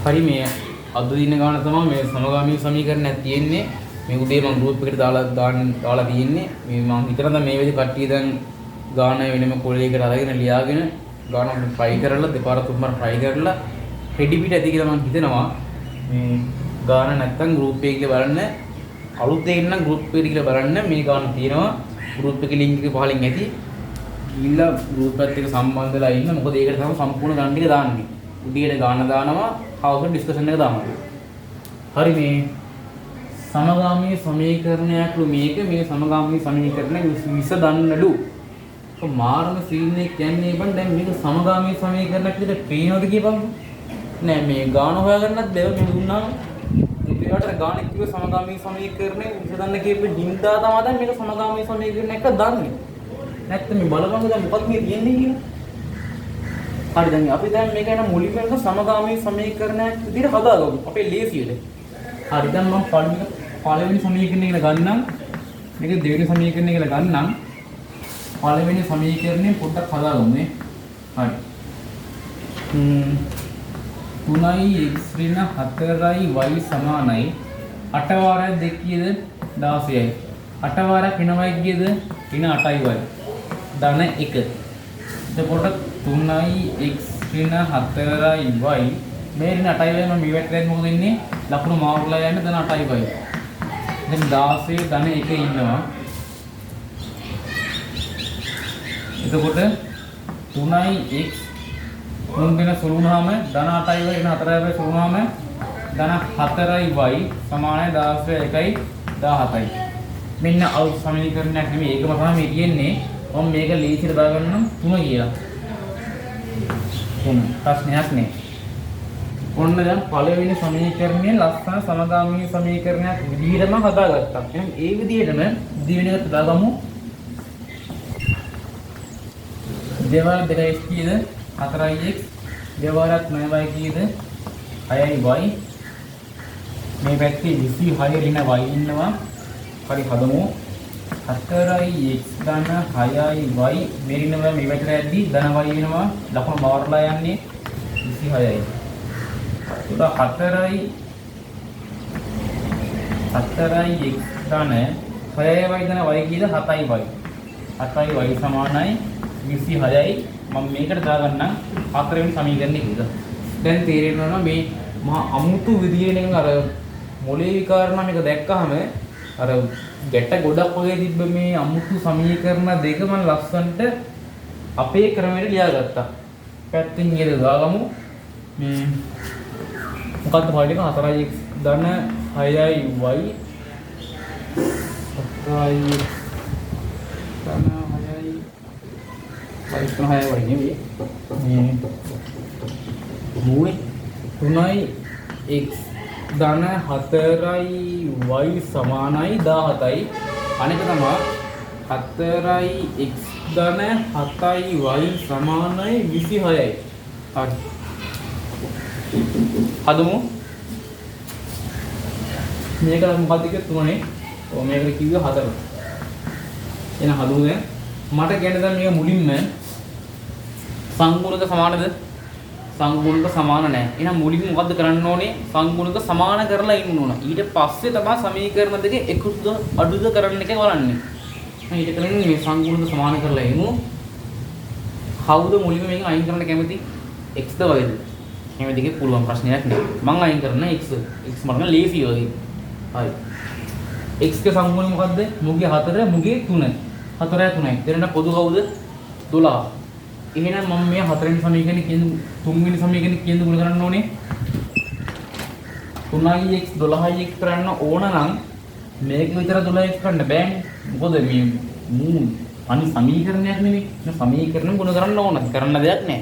හරි මේ අද දින ගාන තමයි මේ සමගාමී සමීකරණයක් තියෙන්නේ. මේ උදේ මම ගෲප් එකට දාලා තියෙන්නේ. මේ මම හිතනවා දැන් මේ වෙලේ කට්ටිය දැන් ගාන වෙනම කොලයකට අරගෙන ලියාගෙන ගාන try කරලා දෙපාර තුන්පාර try කරලා රෙඩි පිට ඇති කියලා මම හිතනවා. මේ ගාන නැත්තම් ගෲප් එකේ බලන්න අලුතෙන් නම් ගෲප් එකේ කියලා බලන්න මේ ගාන තියෙනවා. ගෲප් එකේ link එක පහලින් ඇති. ගිහිල්ලා ගෲප් එකත් එක්ක සම්බන්ධ වෙලා ඉන්න. මොකද ඒකට තමයි සම්පූර්ණ ගාන ටික දාන්නේ. උඩියට ගාන දානවා, හවුස් ඩිස්කෂන් එක දානවා. හරි මේ සමගාමී සමීකරණයක් මේක මේ සමගාමී සමීකරණ විසඳන්නලු. මාර්ග සීනේ කියන්නේ බං දැන් මේක සමගාමී සමීකරණයක් විදිහට පේනවද කියපන්. නෑ මේ ගාන හොයාගන්නත් බැව මේ දුන්නාම ඒකට ගාන කිව්ව සමගාමී සමීකරණය විසඳන්න කියපු හින්දා තමයි දැන් මේක සමගාමී සමීකරණයක් දන්නේ. නැත්නම් මේ බලපංග දැන් මොකක්ද මේ තියෙන්නේ කියලා. හරි දැන් අපි දැන් මේක යන මුලින්ම සමගාමී සමීකරණයක් විදිහට හදාගමු. අපේ ලේසියට. හරි දැන් මම පළවෙනි සමීකරණය කියලා ගන්නම්. මේක දෙවෙනි සමීකරණය කියලා ගන්නම්. පළවෙනි සමීකරණය පොඩ්ඩක් හදාගමු නේ. හරි. 3x ඍණ 4y සමානයි 8 වාරයක් 2 කීයද 16යි. 8 වාරයක් වෙනවයි කීයද ඍණ 8y. ධන 1. එතකොට 3x ඍණ 4y මේ ඍණ 8y මම මේ වැටේට මොකද වෙන්නේ? ලකුණු මාරුලා යන්නේ ධන 8y. දැන් 16 ධන 1 ඉන්නවා. එතකොට 3x 3 වෙන සුළු වුණාම ධන 8y වෙන 4y සුළු වුණාම ධන 4y සමානයි 16 1යි 17යි. මෙන්න අවු සමීකරණයක් නෙමෙයි ඒකම තමයි තියෙන්නේ. මම මේක ලීසියට දාගන්නම් 3 කියලා. 3 ප්‍රශ්නයක් නේ. ඔන්න දැන් පළවෙනි සමීකරණය ලස්සන සමගාමී සමීකරණයක් විදිහටම හදාගත්තා. එහෙනම් ඒ විදිහටම දෙවෙනි එකට දාගමු. දෙවල් 2x කීයද 4x දෙවරක් 9y කීයද 6y මේ පැත්තේ 26 ඍණ y ඉන්නවා. හරි හදමු. 4x ධන 6y මේ ඍණ මේ පැත්තට ඇද්දි ධන y වෙනවා. ලකුණු මාරලා යන්නේ 26යි. ඒක 4y x ධන 6y ධන y කීයද 7y 7y සමානයි 26යි. මම මේකට දාගන්නම් හතරවෙනි සමීකරණය කියලා. දැන් තේරෙනවා මේ මහා අමුතු විදියට නිකන් අර මොලේ විකාරණ මේක දැක්කහම අර ගැට ගොඩක් වගේ තිබ්බ මේ අමුතු සමීකරණ දෙක මම ලස්සන්ට අපේ ක්‍රමයට ලියාගත්තා. පැත්තෙන් ඊට දාගමු. මේ මොකක්ද පාඩේ 4x ධන 6y 4y ධන Baik, pernah saya ini, ini mui, 3x ධන 4y සමානයි 17යි. අනෙක තමයි 4x ධන 7y සමානයි 26යි. හරි. හදමු. මේක මොකක්ද කිව්වේ 3නේ. ඔය මේකට කිව්වේ 4. එන හදමු දැන්. මට කියන්න දැන් මේක මුලින්ම සංගුණක සමානද? සංගුණක සමාන නැහැ. එහෙනම් මුලින්ම මොකද්ද කරන්න ඕනේ? සංගුණක සමාන කරලා ඉන්න ඕන. ඊට පස්සේ තමයි සමීකරණ දෙකේ එකතුද අඩුද කරන්න එක බලන්නේ. මම ඊට කරන්නේ මේ සංගුණක සමාන කරලා ඉමු. කවුද මුලින්ම මේක අයින් කරන්න කැමති? x ද yද? මේ දෙකේ පුළුවන් ප්‍රශ්නයක් නෑ. මම අයින් කරන x. x මට නම් ලේසි වගේ. හරි. x ගේ සංගුණය මොකද්ද? මුගේ 4 මුගේ 3. 4යි 3යි. දෙන්න පොදු කවුද? 12. එහෙනම් මම මේ හතරවෙනි සමීකරණය කියන තුන්වෙනි සමීකරණය කියන ගුණ කරන්න ඕනේ. 3x 12x කරන්න ඕන නම් මේක විතර 12x කරන්න බෑනේ. මොකද මේ අනි සමීකරණයක් නෙමෙයි. මේ සමීකරණය ගුණ කරන්න ඕන. කරන්න දෙයක් නැහැ.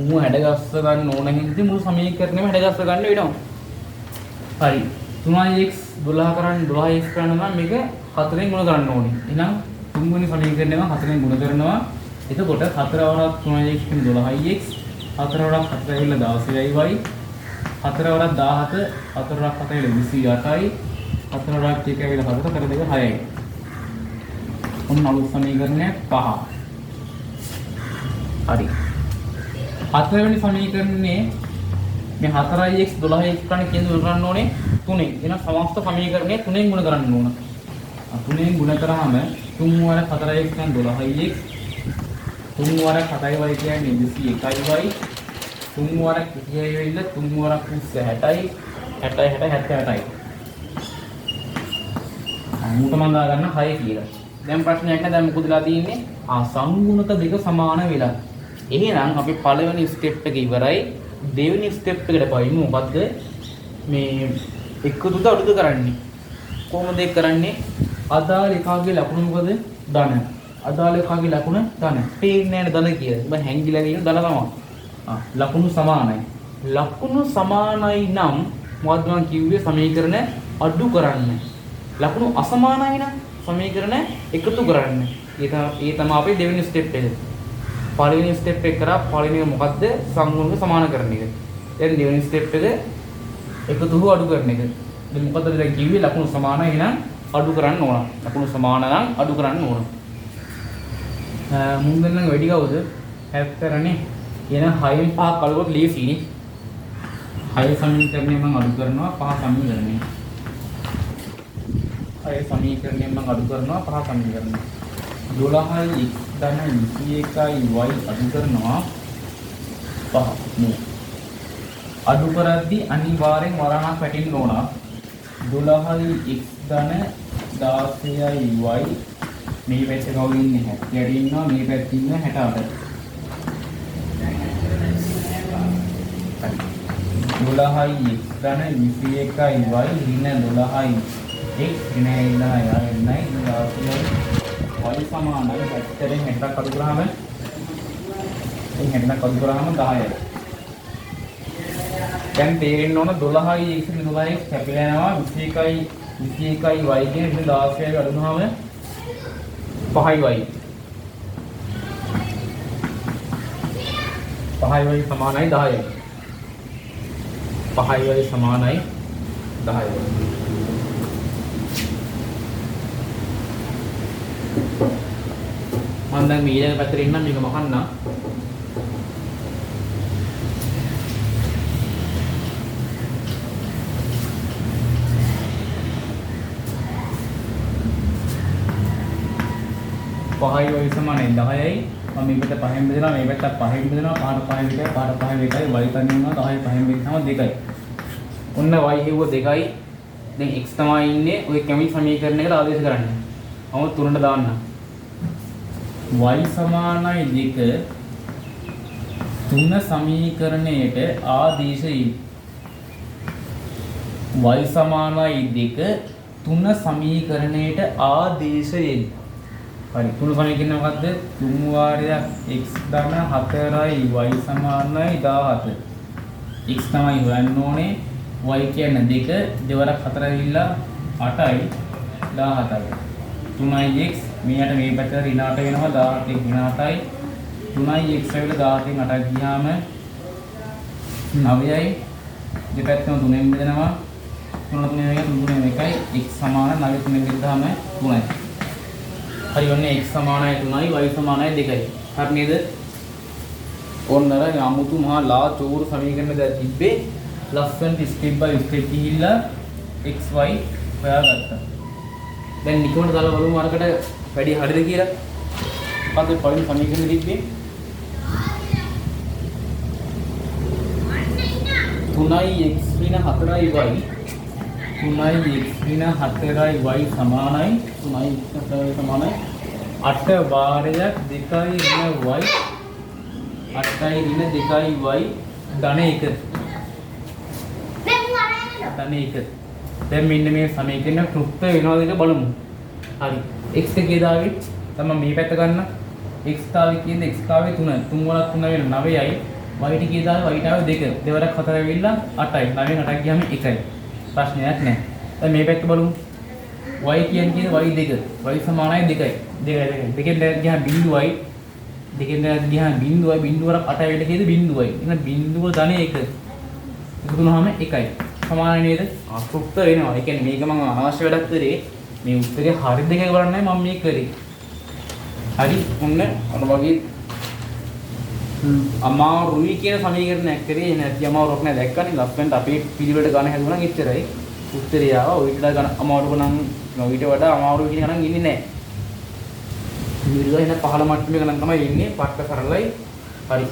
මූ හැඩගස්ස ගන්න ඕන හින්දා මුළු සමීකරණයම හැඩගස්ස ගන්න වෙනවා. හරි. 3x 12 කරන්න 12x කරන්න නම් මේක 4ෙන් ගුණ කරන්න ඕනේ. එහෙනම් තුන්වෙනි සමීකරණයම 4ෙන් ගුණ කරනවා. එතකොට 4 වරක් 3x කියන 12x 4 වරක් 4 ඇවිල්ලා 16y 4 වරක් 17 4 වරක් 7 ඇවිල්ලා 28යි 4 වරක් 1 ඇවිල්ලා 7 කර දෙක 6යි. ඔන්න අලුත් සමීකරණය 5. හරි. හතරවෙනි සමීකරණේ මේ 4x 12x ගන්න කියන දේ කරන්න ඕනේ 3. එහෙනම් සමස්ත සමීකරණය 3ෙන් ගුණ කරන්න ඕන. 3ෙන් ගුණ කරාම 3 වර 4x කියන්නේ 12x. 3 වර 7y කියන්නේ 21y. 3 වර 20y වෙන්න 3 වර 60යි. 60 70යි. මුට මන් දා ගන්න 6 කියලා. දැන් ප්‍රශ්නයක් නෑ. දැන් මොකදලා තියෙන්නේ? සංගුණක දෙක සමාන වෙලා. එහෙනම් අපි පළවෙනි ස්ටෙප් එක ඉවරයි. දෙවෙනි ස්ටෙප් එකට පයිමු. මොකද්ද? මේ එකතුද අඩුද කරන්නේ? කොහොමද ඒක කරන්නේ? අදාළ එකගේ ලකුණ මොකද? ධන. අදාළ එකගේ ලකුණ ධන. පේන්නේ නැහැ ධන කියලා. මම හැංගිලා තියෙන ධන තමයි. ලකුණු සමානයි. ලකුණු සමානයි නම් මොකද්ද මම කිව්වේ සමීකරණ අඩු කරන්න. ලකුණු අසමානයි නම් සමීකරණ එකතු කරන්න. ඒ තමයි අපේ දෙවෙනි ස්ටෙප් එක. පළවෙනි ස්ටෙප් එක කරා පළවෙනි එක මොකද්ද? සංගුණක සමාන කරන එක. දැන් දෙවෙනි ස්ටෙප් එක එකතු හෝ අඩු කරන එක. දැන් මොකද්ද දැන් කිව්වේ ලකුණු සමානයි නම් අඩු කරන්න ඕන. ලකුණු සමාන නම් අඩු කරන්න ඕන. මුන්දෙන් නම් වැඩි කවුද? 70 නේ. එහෙනම් 6න් 5 කලුවක් ලීසිනේ. 6 සමීකරණය මම අඩු කරනවා 5 සමීකරණය. 6 සමීකරණය මම අඩු කරනවා 5 සමීකරණය. 12යි x ධන 21යි y අඩු කරනවා 5 නේ. අඩු කරද්දී අනිවාර්යෙන් වරණක් වැටෙන්න ඕන. 12යි x ධන 16යි y මේ පැත්තේ කවුරු ඉන්නේ 70 ඉන්නවා මේ පැත්තේ ඉන්න 68. 12යි x ධන 21යි y ඍණ 12යි x ඍණ 11යි y සමානයි 70න් 60ක් අඩු කරාම 60ක් අඩු කරාම 10යි. දැන් තේරෙන්න ඕන 12යි x 12යි කැපිලා යනවා 21යි y කියන 16යි අඩු වුණාම 5යි y. 5යි y සමානයි 10යි. 5යි y සමානයි 10යි. මම දැන් මේ ඊළඟ පැත්තට ඉන්නම් මේක මහන්න. පහයි y සමානයි 10යි. මම මේ පැත්ත 5න් බෙදනවා මේ පැත්ත 5න් බෙදනවා 5ට 5 එකයි 5ට 5 එකයි y තනිය වුණා 10යි 5න් බෙදනම 2යි. ඔන්න y හෙව්ව 2යි. දැන් x තමයි ඉන්නේ ඔය කැමති සමීකරණයකට ආදේශ කරන්න. මම 3ට දාන්න. y සමානයි 2 3 සමීකරණයට ආදේශයි. y සමානයි 2 3 සමීකරණයට ආදේශයෙන්. හරි 3 සමීකරණය මොකද්ද? 3 වාරයක් x ධන 4යි y සමානයි 17. x තමයි හොයන්න ඕනේ. y කියන්නේ 2 දෙවරක් 4 ගිහිල්ලා 8යි 17යි. 3යි x මෙයාට මේ පැත්තට ඍණ 8 වෙනවා 17 ඍණ 8යි. 3යි x ඇවිල්ලා 17න් 8 ගියාම 9යි. දෙපැත්තම 3ෙන් බෙදනවා. 3 3 1යි x සමාන 9 3ෙන් බෙදාම 3යි. හරි ඔන්න x සමානයි 3යි y සමානයි 2යි. හරි නේද? ඔන්න අර අමුතු මහා ලා චෝරු සමීකරණ දැන් තිබ්බේ ලස්සනට ස්ටෙප් බයි ස්ටෙප් ගිහිල්ලා x y හොයාගත්තා. දැන් නිකමට දාලා බලමු අරකට වැඩි හරියද කියලා. මොකද්ද පළවෙනි සමීකරණෙ තිබ්බේ? 3යි x ඍණ 4යි y 3යි x ඍණ 4යි y සමානයි 3යි x 4යි සමානයි 8 වාරයක් 2යි ඍණ y 8යි ඍණ 2යි y ධන 1 ධන 1. දැන් මෙන්න මේ සමීකරණ තෘප්ත වෙනවද කියලා බලමු. හරි. x එකේ දාවේ තමයි මේ පැත්ත ගන්න. x තාවේ කියන්නේ x තාවේ 3 3 වලක් 3 වෙන 9යි. y ටිකේ දාවේ y තාවේ 2 දෙවරක් 4 වෙවිලා 8යි. 9න් 8ක් ගියාම 1යි. ප්‍රශ්නයක් නැහැ. දැන් මේ පැත්ත බලමු. y කියන්නේ y 2. y සමානයි 2යි. 2යි. දෙකෙන් දැන් ගියාම බිඳුවයි. දෙකෙන් දැන් ගියාම බිඳුවයි බිඳුවරක් 8යි වෙන්න කීයද බිඳුවයි. එහෙනම් බිඳුව ධන 1. එකතු වුණාම 1යි. සමානයි නේද? තෘප්ත වෙනවා. ඒ කියන්නේ මේක මම අවශ්‍ය වැඩක් කරේ මේ උත්තරේ හරිද කියලා බලන්නයි මම මේක කරේ. හරි ඔන්න අර වගේ අමාරුයි කියන සමීකරණයක් කරේ නැති අමාරුවක් නෑ දැක්කනේ ලස්සනට අපේ පිළිවෙලට ගන්න හැදුවා නම් එච්චරයි උත්තරය ආවා ඔය විතර ගන්න අමාරුක නම් ඊට වඩා අමාරු කියන ගණන් ඉන්නේ නෑ පිළිවෙල එන පහළ මට්ටමේ ගණන් තමයි ඉන්නේ පට්ට සරලයි හරි